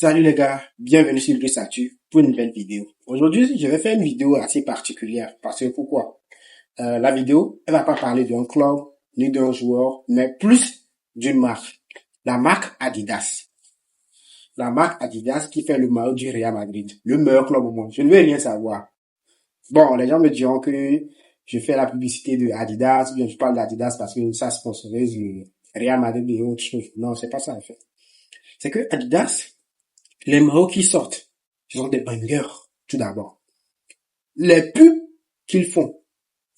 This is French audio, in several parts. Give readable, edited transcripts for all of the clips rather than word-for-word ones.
Salut les gars, bienvenue sur Chris Actu pour une nouvelle vidéo. Aujourd'hui, je vais faire une vidéo assez particulière parce que pourquoi? La vidéo, elle va pas parler d'un club ni d'un joueur, mais plus d'une marque. La marque Adidas. La marque Adidas qui fait le maillot du Real Madrid, le meilleur club au monde. Je ne veux rien savoir. Bon, les gens me diront que je fais la publicité de Adidas, ou bien je parle d'Adidas parce que ça sponsorise le Real Madrid et autres choses. Non, c'est pas ça en fait. C'est que Adidas, les maillots qui sortent, ce sont des bangers, tout d'abord. Les pubs qu'ils font,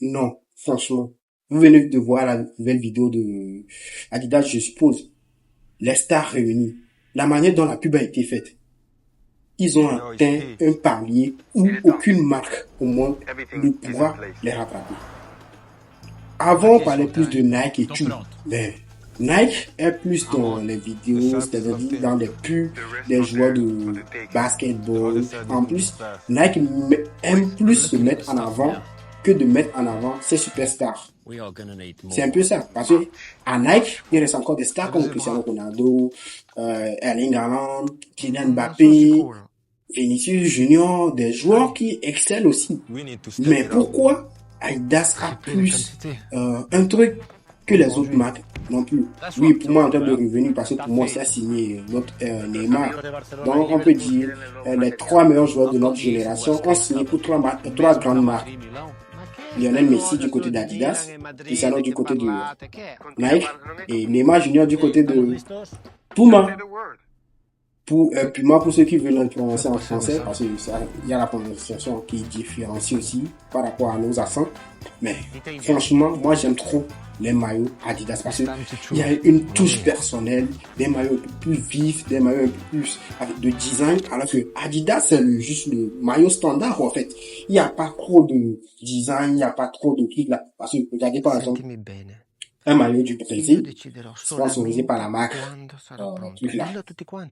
non, franchement. Vous venez de voir la nouvelle vidéo de Adidas, je suppose. Les stars réunies. La manière dont la pub a été faite. Ils ont atteint un palier où aucune marque au monde ne pourra les rattraper. Avant, on parlait plus de Nike et tout. Mais Nike est plus dans les vidéos, c'est-à-dire dans les pubs des joueurs de basketball. En plus, Nike aime plus se mettre en avant que de mettre en avant ses superstars. C'est un peu ça. Parce que à Nike, il reste encore des stars comme Cristiano Ronaldo, Erling Haaland, Kylian Mbappé, Vinicius Junior, des joueurs qui excellent aussi. Mais pourquoi Adidas a plus un truc que les autres marques non plus? Oui, pour moi en termes de revenus, parce que pour moi ça a signé notre Neymar. Donc on peut dire les trois meilleurs joueurs de notre génération ont signé pour trois grandes marques. Lionel Messi du côté d'Adidas, Cristiano du côté de Nike et Neymar Junior du côté de Puma. Puma, pour ceux qui veulent le prononcer en français, parce qu'il y a la prononciation qui différencie aussi par rapport à nos accents. Mais franchement, moi j'aime trop les maillots Adidas parce qu'il y a une touche personnelle, des maillots un peu plus vifs, des maillots un peu plus avec de design, alors que Adidas c'est juste le maillot standard en fait. Il n'y a pas trop de design, il n'y a pas trop de trucs là. Parce que regardez par exemple un maillot du Brésil, sponsorisé par la marque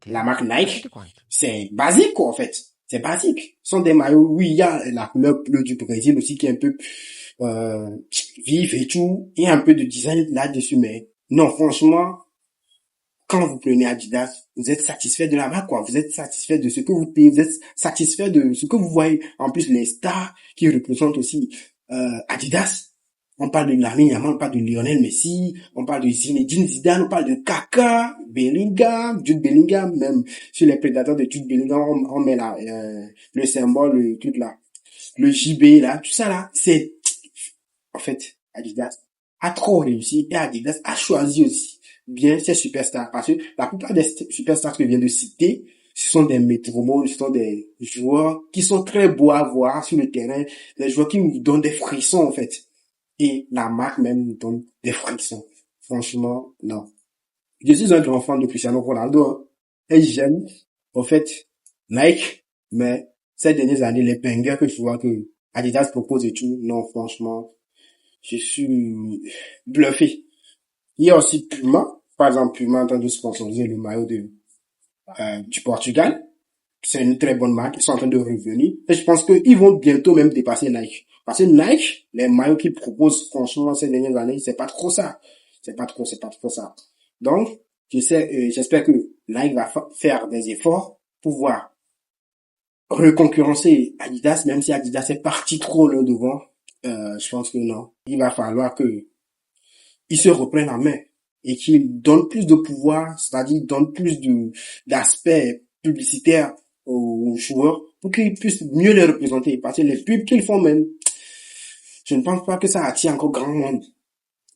la marque Nike, c'est basique quoi en fait. C'est basique. Ce sont des maillots, oui, il y a la couleur bleue du Brésil aussi qui est un peu vive et tout, et un peu de design là-dessus, mais non, franchement, quand vous prenez Adidas, vous êtes satisfait de la marque, quoi. Vous êtes satisfait de ce que vous payez, vous êtes satisfait de ce que vous voyez. En plus, les stars qui représentent aussi Adidas. On parle de Lamine Yamal, on parle de Lionel Messi, on parle de Zinedine Zidane, on parle de Kaka, Bellingham, Jude Bellingham, même sur les prédateurs de Jude Bellingham, on met là, le symbole, le truc là, le JB là, tout ça là, c'est, en fait, Adidas a trop réussi et Adidas a choisi aussi bien ses superstars parce que la plupart des superstars que je viens de citer, ce sont des métromoles, ce sont des joueurs qui sont très beaux à voir sur le terrain, des joueurs qui nous donnent des frissons en fait. Et la marque même nous donne des frictions. Franchement, non. Je suis un grand fan de Cristiano Ronaldo, hein. Et j'aime, au fait, Nike, mais ces dernières années, les bangers que je vois que Adidas propose et tout, non, franchement, je suis bluffé. Il y a aussi Puma. Par exemple, Puma est en train de sponsoriser le maillot du Portugal. C'est une très bonne marque. Ils sont en train de revenir. Et je pense qu'ils vont bientôt même dépasser Nike. Parce que Nike, les maillots qu'ils proposent, franchement, ces dernières années, c'est pas trop ça. C'est pas trop ça. Donc, j'espère que Nike va faire des efforts pour pouvoir reconcurrencer Adidas, même si Adidas est parti trop loin devant. Je pense que non. Il va falloir que ils se reprennent en main et qu'ils donnent plus de pouvoir, c'est-à-dire donnent plus d'aspect publicitaire aux joueurs pour qu'ils puissent mieux les représenter. Parce que les pubs qu'ils font même, je ne pense pas que ça attire encore grand monde.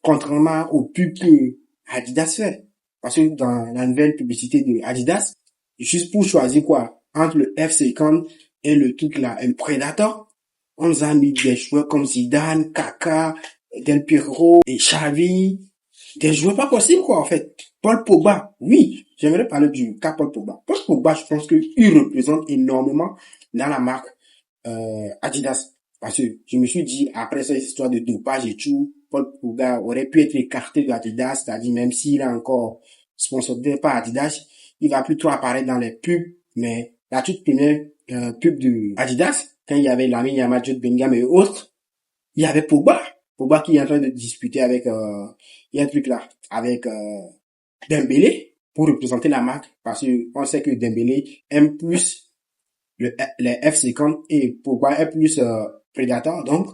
Contrairement aux pubs que Adidas fait. Parce que dans la nouvelle publicité de Adidas, juste pour choisir quoi, entre le F50 et le truc là, et le Predator, on nous a mis des joueurs comme Zidane, Kaka, Del Piero et Xavi. Des joueurs pas possibles quoi en fait. Paul Pogba, oui, j'aimerais parler du cas Paul Pogba. Paul Pogba, je pense qu'il représente énormément dans la marque Adidas. Parce que je me suis dit, après cette histoire de dopage et tout, Paul Pogba aurait pu être écarté de Adidas, c'est-à-dire même s'il est encore sponsorisé par Adidas, il va plus trop apparaître dans les pubs, mais la toute première pub de Adidas, quand il y avait Lamine Yamal, Jude Bellingham et autres, il y avait Pogba. Pogba qui est en train de disputer avec, il y a un truc là, avec Dembélé. pour représenter la marque parce qu'on sait que Dembélé aime plus les F50 et Pogba est plus Predator. Donc,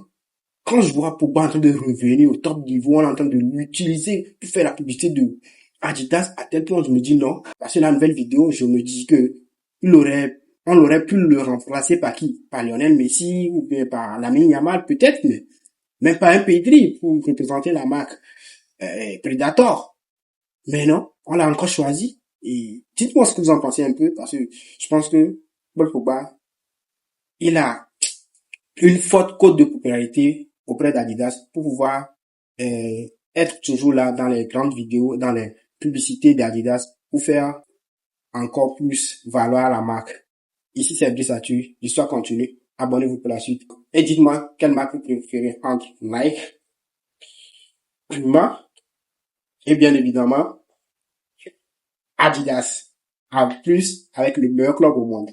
quand je vois Pogba en train de revenir au top niveau, on est en train de l'utiliser pour faire la publicité de Adidas, à tel point je me dis non. Parce que la nouvelle vidéo, je me dis que on aurait pu le remplacer par qui? Par Lionel Messi ou bien par Lamine Yamal peut-être, mais même pas un Pedri pour représenter la marque Predator. Mais non, on l'a encore choisi. Et dites-moi ce que vous en pensez un peu, parce que je pense que Paul Pogba, il a une forte cote de popularité auprès d'Adidas pour pouvoir être toujours là dans les grandes vidéos, dans les publicités d'Adidas pour faire encore plus valoir la marque. Ici, c'est Brice Atu. L'histoire continue. Abonnez-vous pour la suite. Et dites-moi quelle marque vous préférez entre Nike, Puma et bien évidemment Adidas. À plus avec le meilleur club au monde.